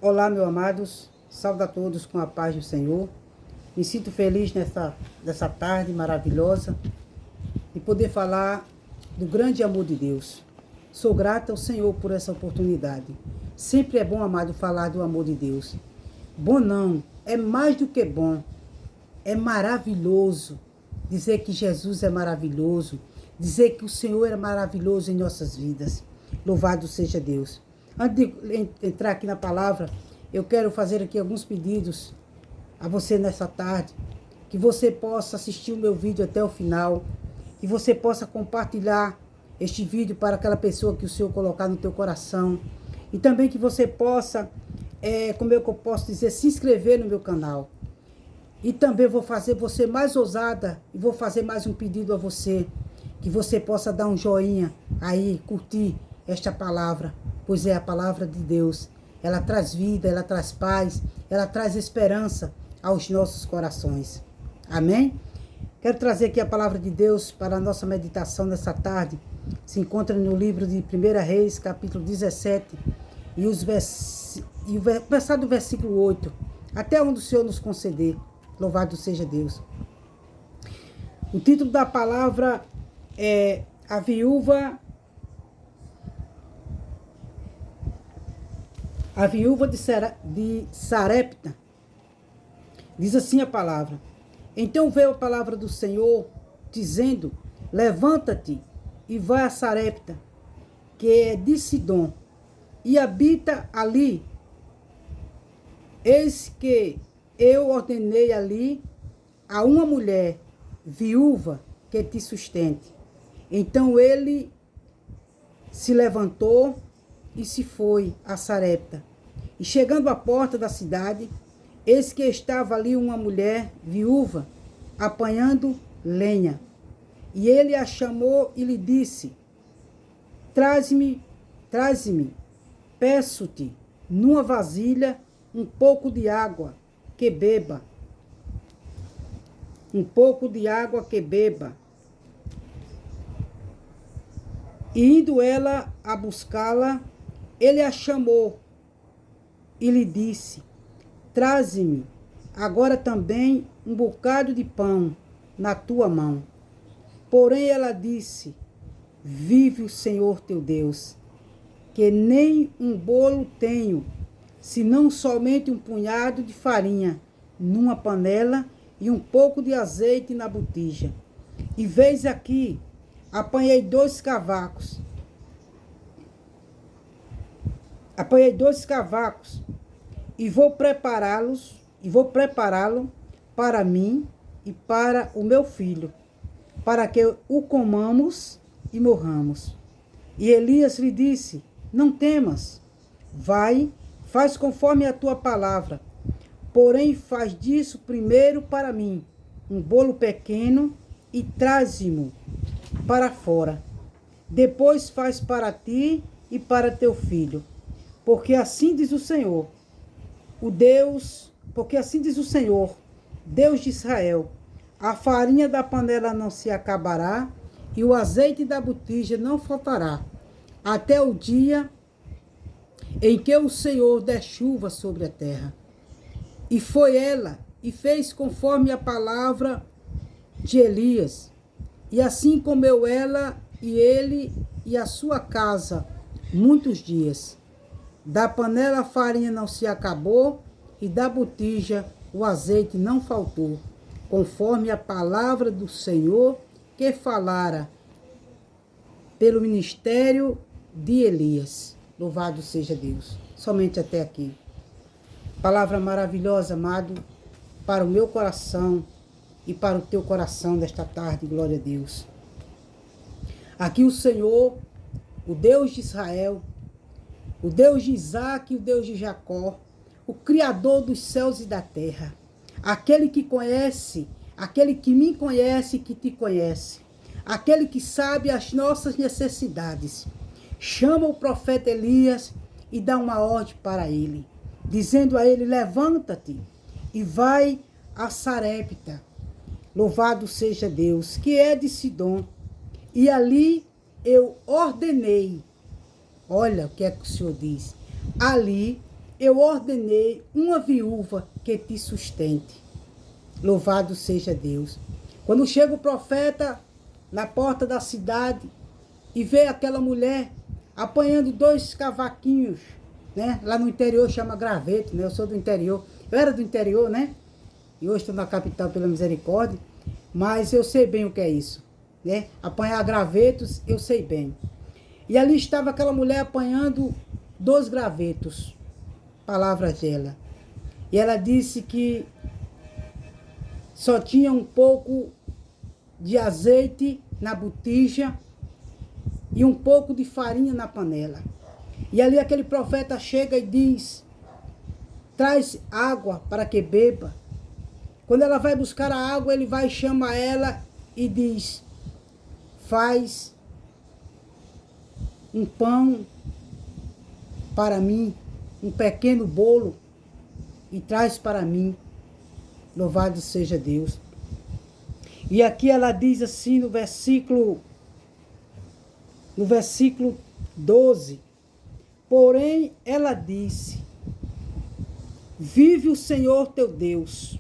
Olá, meus amados, saúde a todos com a paz do Senhor. Me sinto feliz nessa tarde maravilhosa de poder falar do grande amor de Deus. Sou grata ao Senhor por essa oportunidade. Sempre é bom, amado, falar do amor de Deus. Bom não, é mais do que bom. É maravilhoso dizer que Jesus é maravilhoso, dizer que o Senhor é maravilhoso em nossas vidas. Louvado seja Deus. Antes de entrar aqui na palavra, eu quero fazer aqui alguns pedidos a você nessa tarde, que você possa assistir o meu vídeo até o final, que você possa compartilhar este vídeo para aquela pessoa que o Senhor colocar no teu coração, e também que você possa, como eu posso dizer, se inscrever no meu canal. E também vou fazer você mais ousada e vou fazer mais um pedido a você, que você possa dar um joinha aí, curtir esta palavra, pois é a palavra de Deus. Ela traz vida, ela traz paz, ela traz esperança aos nossos corações. Amém? Quero trazer aqui a palavra de Deus para a nossa meditação nessa tarde. Se encontra no livro de 1 Reis, capítulo 17, e começar do versículo 8, até onde o Senhor nos conceder. Louvado seja Deus. O título da palavra é A Viúva de Sarepta. Diz assim a palavra: Então veio a palavra do Senhor, dizendo: Levanta-te e vai a Sarepta, que é de Sidom, e habita ali. Eis que eu ordenei ali a uma mulher viúva que te sustente. Então ele se levantou e se foi a Sarepta. E chegando à porta da cidade, eis que estava ali uma mulher viúva, apanhando lenha. E ele a chamou e lhe disse: Traze-me, peço-te, numa vasilha, um pouco de água que beba. Um pouco de água que beba. E indo ela a buscá-la, ele a chamou e lhe disse: Traze-me agora também um bocado de pão na tua mão. Porém ela disse: Vive o Senhor teu Deus, que nem um bolo tenho, senão somente um punhado de farinha numa panela e um pouco de azeite na botija. E veis aqui, apanhei 2 cavacos. E vou prepará-lo para mim e para o meu filho, para que o comamos e morramos. E Elias lhe disse: Não temas, vai, faz conforme a tua palavra, porém faz disso primeiro para mim um bolo pequeno e traze-mo para fora. Depois faz para ti e para teu filho, porque assim diz o Senhor, Deus de Israel: a farinha da panela não se acabará e o azeite da botija não faltará, até o dia em que o Senhor der chuva sobre a terra. E foi ela e fez conforme a palavra de Elias. E assim comeu ela e ele e a sua casa muitos dias. Da panela a farinha não se acabou e da botija o azeite não faltou, conforme a palavra do Senhor que falara pelo ministério de Elias. Louvado seja Deus. Somente até aqui. Palavra maravilhosa, amado, para o meu coração e para o teu coração nesta tarde, glória a Deus. Aqui o Senhor, o Deus de Israel, o Deus de Isaac e o Deus de Jacó, o Criador dos céus e da terra, aquele que conhece, aquele que me conhece e que te conhece, aquele que sabe as nossas necessidades, chama o profeta Elias e dá uma ordem para ele, dizendo a ele: levanta-te e vai a Sarepta. Louvado seja Deus, que é de Sidom. E ali eu ordenei. Olha o que é que o Senhor diz. Ali eu ordenei uma viúva que te sustente. Louvado seja Deus. Quando chega o profeta na porta da cidade e vê aquela mulher apanhando 2 cavaquinhos, né? Lá no interior chama graveto, né? Eu sou do interior. Eu era do interior, né? E hoje estou na capital pela misericórdia. Mas eu sei bem o que é isso, né? Apanhar gravetos, eu sei bem. E ali estava aquela mulher apanhando 2 gravetos. Palavras dela. E ela disse que só tinha um pouco de azeite na botija e um pouco de farinha na panela. E ali aquele profeta chega e diz: traz água para que beba. Quando ela vai buscar a água, ele vai, chama ela e diz: faz um pão para mim, um pequeno bolo, e traz para mim. Louvado seja Deus. E aqui ela diz assim no versículo 12. Porém, ela disse: vive o Senhor teu Deus,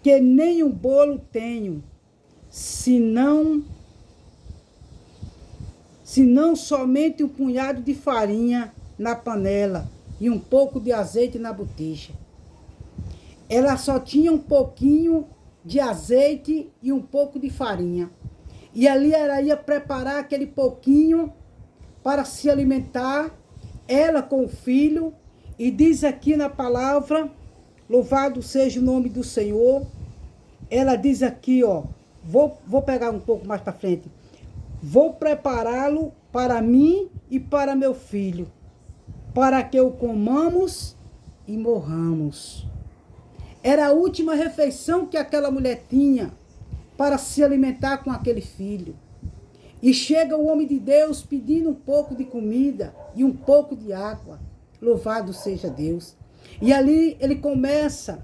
que nem um bolo tenho, senão somente um punhado de farinha na panela e um pouco de azeite na botija. Ela só tinha um pouquinho de azeite e um pouco de farinha. E ali ela ia preparar aquele pouquinho para se alimentar, ela com o filho. E diz aqui na palavra, louvado seja o nome do Senhor, ela diz aqui, ó, vou pegar um pouco mais para frente. Vou prepará-lo para mim e para meu filho, para que o comamos e morramos. Era a última refeição que aquela mulher tinha para se alimentar com aquele filho. E chega o homem de Deus pedindo um pouco de comida e um pouco de água. Louvado seja Deus. E ali ele começa,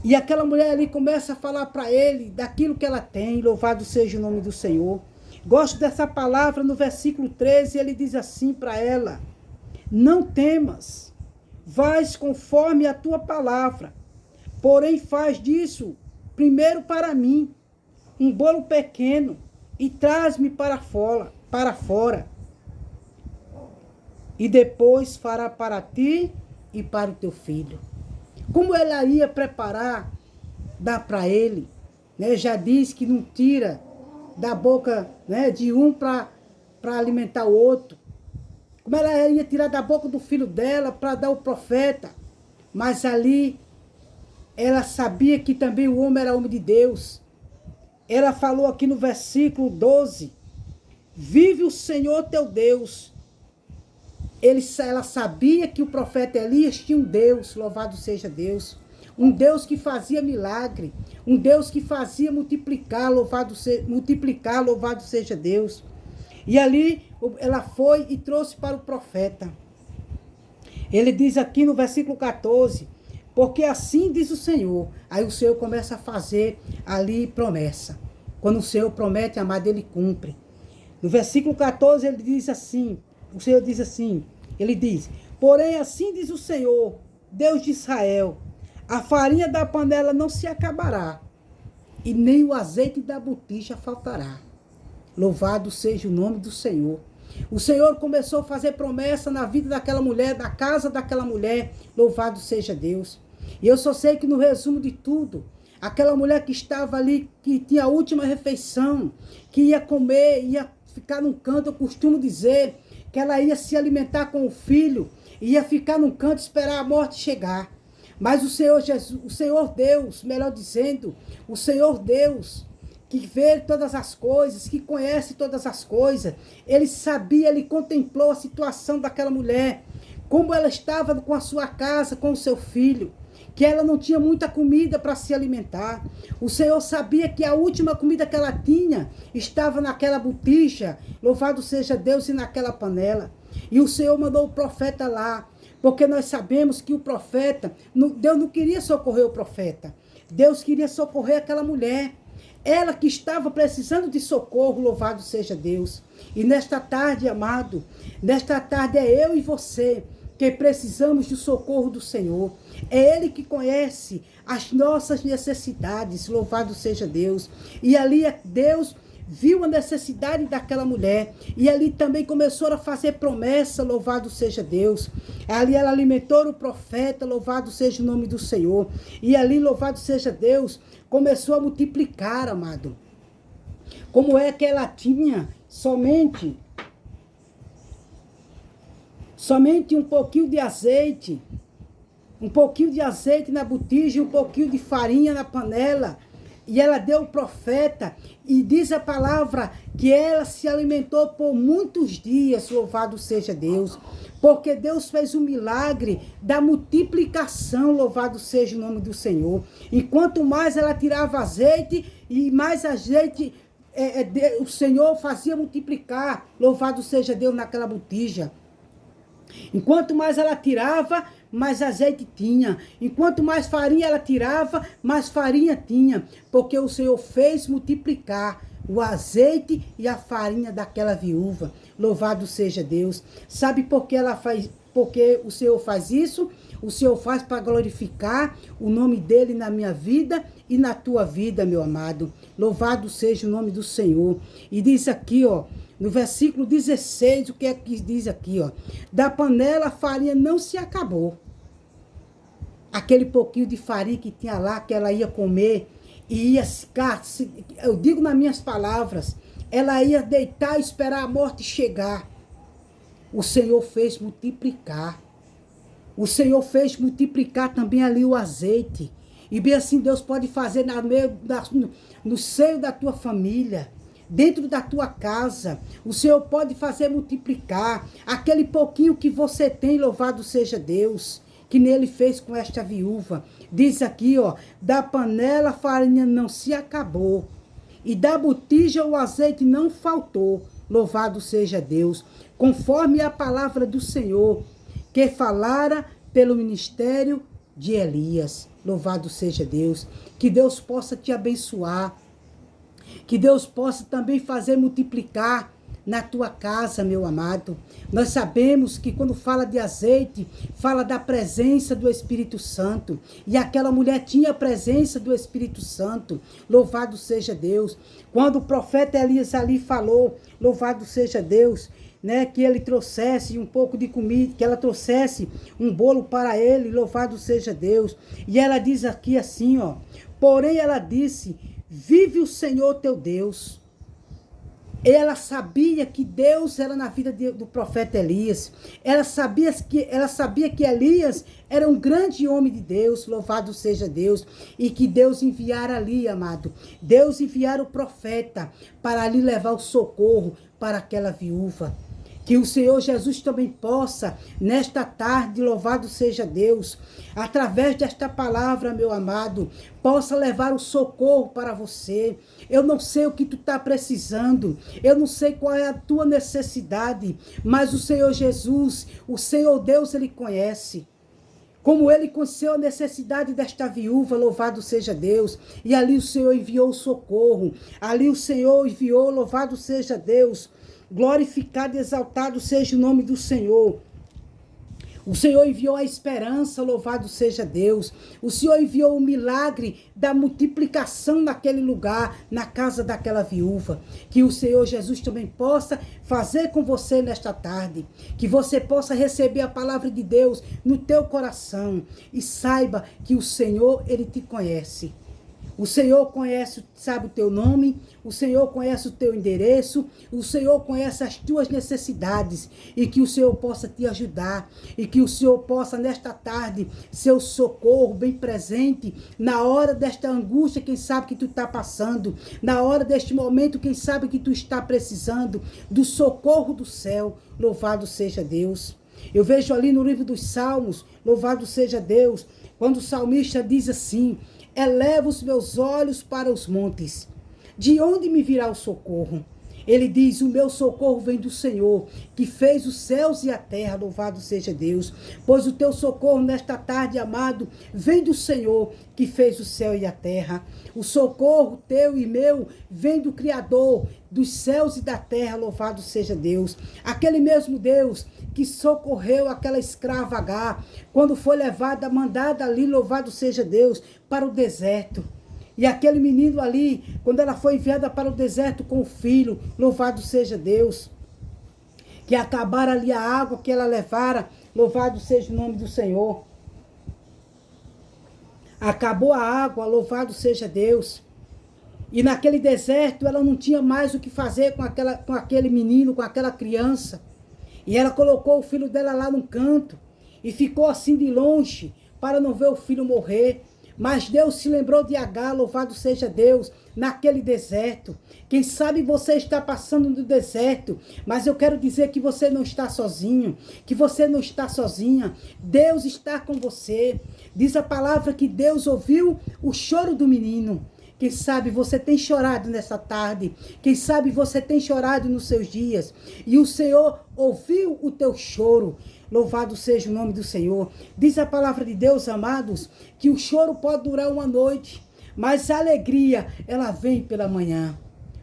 e aquela mulher ali começa a falar para ele daquilo que ela tem. Louvado seja o nome do Senhor. Gosto dessa palavra no versículo 13, ele diz assim para ela: não temas, vais conforme a tua palavra, porém faz disso primeiro para mim um bolo pequeno e traz-me para fora. E depois fará para ti e para o teu filho. Como ela ia preparar, dá para ele, né? Já diz que não tira da boca, né, de um para alimentar o outro. Como ela ia tirar da boca do filho dela para dar ao profeta. Mas ali ela sabia que também o homem era homem de Deus. Ela falou aqui no versículo 12: vive o Senhor teu Deus. Ela sabia que o profeta Elias tinha um Deus, louvado seja Deus. Um Deus que fazia milagre. Um Deus que fazia multiplicar, louvado seja Deus. E ali ela foi e trouxe para o profeta. Ele diz aqui no versículo 14: porque assim diz o Senhor. Aí o Senhor começa a fazer ali promessa. Quando o Senhor promete, amado, ele cumpre. No versículo 14 ele diz assim, o Senhor diz assim, ele diz: porém assim diz o Senhor, Deus de Israel, a farinha da panela não se acabará, e nem o azeite da botija faltará. Louvado seja o nome do Senhor. O Senhor começou a fazer promessa na vida daquela mulher, da casa daquela mulher. Louvado seja Deus. E eu só sei que no resumo de tudo, aquela mulher que estava ali, que tinha a última refeição, que ia comer, ia ficar num canto, eu costumo dizer que ela ia se alimentar com o filho, ia ficar num canto, esperar a morte chegar. Mas o Senhor Jesus, o Senhor Deus, melhor dizendo, o Senhor Deus, que vê todas as coisas, que conhece todas as coisas, ele sabia, ele contemplou a situação daquela mulher, como ela estava com a sua casa, com o seu filho, que ela não tinha muita comida para se alimentar. O Senhor sabia que a última comida que ela tinha estava naquela botija, louvado seja Deus, e naquela panela. E o Senhor mandou o profeta lá, porque nós sabemos que o profeta, Deus não queria socorrer o profeta, Deus queria socorrer aquela mulher. Ela que estava precisando de socorro, louvado seja Deus. E nesta tarde, amado, nesta tarde é eu e você que precisamos do socorro do Senhor. É Ele que conhece as nossas necessidades, louvado seja Deus. E ali Deus viu a necessidade daquela mulher, e ali também começou a fazer promessa, louvado seja Deus. Ali ela alimentou o profeta, louvado seja o nome do Senhor. E ali, louvado seja Deus, começou a multiplicar, amado. Como é que ela tinha somente um pouquinho de azeite, na botija, um pouquinho de farinha na panela, e ela deu o profeta, e diz a palavra que ela se alimentou por muitos dias, louvado seja Deus, porque Deus fez um milagre da multiplicação, louvado seja o nome do Senhor. E quanto mais ela tirava azeite, e mais azeite o Senhor fazia multiplicar, louvado seja Deus, naquela botija. Enquanto mais ela tirava, mais azeite tinha. Enquanto mais farinha ela tirava, mais farinha tinha. Porque o Senhor fez multiplicar o azeite e a farinha daquela viúva. Louvado seja Deus. Sabe por que ela faz? Porque o Senhor faz isso? O Senhor faz para glorificar o nome dele na minha vida e na tua vida, meu amado. Louvado seja o nome do Senhor. E diz aqui, ó, no versículo 16, o que é que diz aqui, ó? Da panela a farinha não se acabou. Aquele pouquinho de farinha que tinha lá, que ela ia comer, e ia ficar, eu digo nas minhas palavras, ela ia deitar e esperar a morte chegar. O Senhor fez multiplicar. O Senhor fez multiplicar também ali o azeite. E bem assim Deus pode fazer no seio da tua família, dentro da tua casa. O Senhor pode fazer multiplicar aquele pouquinho que você tem, louvado seja Deus, que nele fez com esta viúva. Diz aqui, ó, da panela a farinha não se acabou, e da botija o azeite não faltou, louvado seja Deus, conforme a palavra do Senhor, que falara pelo ministério de Elias. Louvado seja Deus. Que Deus possa te abençoar. Que Deus possa também fazer multiplicar na tua casa, meu amado. Nós sabemos que quando fala de azeite, fala da presença do Espírito Santo. E aquela mulher tinha a presença do Espírito Santo. Louvado seja Deus. Quando o profeta Elias ali falou, louvado seja Deus, né, que ele trouxesse um pouco de comida, que ela trouxesse um bolo para ele, louvado seja Deus. E ela diz aqui assim, ó, porém ela disse, vive o Senhor teu Deus. Ela sabia que Deus era na vida do profeta Elias. Ela sabia que Elias era um grande homem de Deus, louvado seja Deus. E que Deus enviara ali, amado. Deus enviara o profeta para ali levar o socorro para aquela viúva. Que o Senhor Jesus também possa, nesta tarde, louvado seja Deus, através desta palavra, meu amado, possa levar o socorro para você. Eu não sei o que tu está precisando, eu não sei qual é a tua necessidade, mas o Senhor Jesus, o Senhor Deus, Ele conhece. Como ele conheceu a necessidade desta viúva, louvado seja Deus. E ali o Senhor enviou o socorro. Ali o Senhor enviou, louvado seja Deus. Glorificado e exaltado seja o nome do Senhor. O Senhor enviou a esperança, louvado seja Deus. O Senhor enviou o milagre da multiplicação naquele lugar, na casa daquela viúva. Que o Senhor Jesus também possa fazer com você nesta tarde. Que você possa receber a palavra de Deus no teu coração. E saiba que o Senhor, Ele te conhece. O Senhor conhece, sabe o teu nome, o Senhor conhece o teu endereço, o Senhor conhece as tuas necessidades, e que o Senhor possa te ajudar, e que o Senhor possa nesta tarde ser o socorro bem presente, na hora desta angústia, quem sabe que tu está passando, na hora deste momento, quem sabe que tu está precisando do socorro do céu, louvado seja Deus. Eu vejo ali no livro dos Salmos, louvado seja Deus, quando o salmista diz assim, eleva os meus olhos para os montes. De onde me virá o socorro? Ele diz: o meu socorro vem do Senhor, que fez os céus e a terra, louvado seja Deus. Pois o teu socorro nesta tarde, amado, vem do Senhor, que fez o céu e a terra. O socorro teu e meu vem do Criador dos céus e da terra, louvado seja Deus. Aquele mesmo Deus que socorreu aquela escrava Agar, quando foi levada, mandada ali, louvado seja Deus, para o deserto. E aquele menino ali, quando ela foi enviada para o deserto com o filho, louvado seja Deus, que acabaram ali a água que ela levara, louvado seja o nome do Senhor. Acabou a água, louvado seja Deus. E naquele deserto ela não tinha mais o que fazer com aquele menino, com aquela criança. E ela colocou o filho dela lá num canto e ficou assim de longe para não ver o filho morrer. Mas Deus se lembrou de Agar, louvado seja Deus, naquele deserto. Quem sabe você está passando no deserto, mas eu quero dizer que você não está sozinho, que você não está sozinha. Deus está com você. Diz a palavra que Deus ouviu o choro do menino. Quem sabe você tem chorado nessa tarde. Quem sabe você tem chorado nos seus dias. E o Senhor ouviu o teu choro. Louvado seja o nome do Senhor. Diz a palavra de Deus, amados, que o choro pode durar uma noite, mas a alegria, ela vem pela manhã.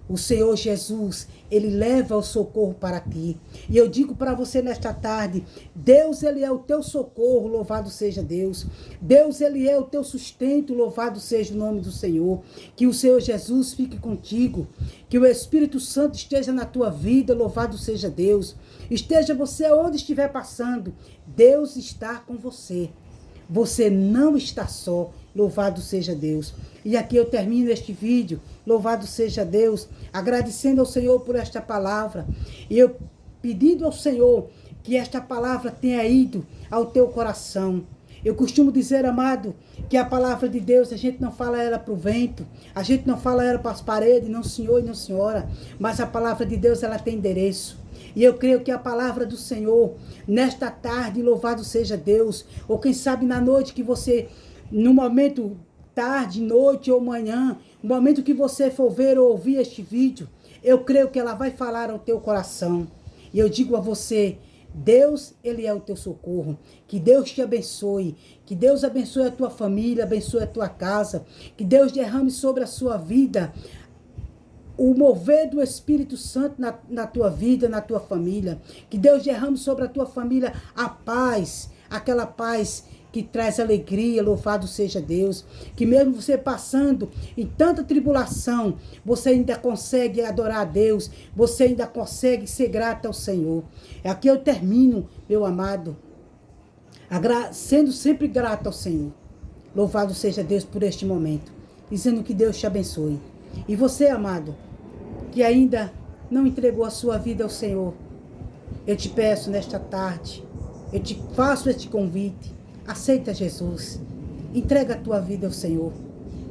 O Senhor Jesus, Ele leva o socorro para ti. E eu digo para você nesta tarde, Deus, Ele é o teu socorro, louvado seja Deus. Deus, Ele é o teu sustento, louvado seja o nome do Senhor. Que o Senhor Jesus fique contigo. Que o Espírito Santo esteja na tua vida, louvado seja Deus. Esteja você onde estiver passando, Deus está com você. Você não está só, louvado seja Deus. E aqui eu termino este vídeo, louvado seja Deus, agradecendo ao Senhor por esta palavra. E eu pedindo ao Senhor que esta palavra tenha ido ao teu coração. Eu costumo dizer, amado, que a palavra de Deus, a gente não fala ela para o vento, a gente não fala ela para as paredes, não senhor e não senhora, mas a palavra de Deus, ela tem endereço. E eu creio que a palavra do Senhor, nesta tarde, louvado seja Deus, ou quem sabe na noite que você, no momento, tarde, noite ou manhã, no momento que você for ver ou ouvir este vídeo, eu creio que ela vai falar ao teu coração. E eu digo a você, Deus, Ele é o teu socorro. Que Deus te abençoe. Que Deus abençoe a tua família, abençoe a tua casa. Que Deus derrame sobre a sua vida o mover do Espírito Santo na tua vida, na tua família. Que Deus derrame sobre a tua família a paz, aquela paz que traz alegria, louvado seja Deus. Que mesmo você passando em tanta tribulação, você ainda consegue adorar a Deus, você ainda consegue ser grato ao Senhor. Aqui eu termino, meu amado, sendo sempre grato ao Senhor. Louvado seja Deus por este momento, dizendo que Deus te abençoe. E você, amado, que ainda não entregou a sua vida ao Senhor, eu te peço nesta tarde, eu te faço este convite, aceita Jesus, entrega a tua vida ao Senhor,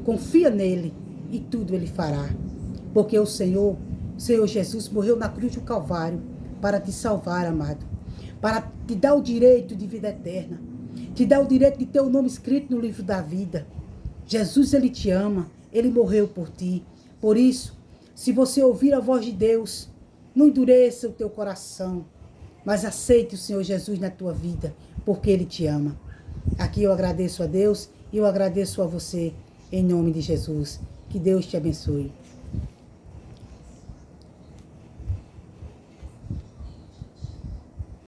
confia nele e tudo ele fará. Porque o Senhor Jesus morreu na cruz do Calvário para te salvar, amado, para te dar o direito de vida eterna, te dar o direito de ter o nome escrito no livro da vida. Jesus, ele te ama, ele morreu por ti. Por isso, se você ouvir a voz de Deus, não endureça o teu coração, mas aceite o Senhor Jesus na tua vida, porque ele te ama. Aqui eu agradeço a Deus e eu agradeço a você, em nome de Jesus. Que Deus te abençoe.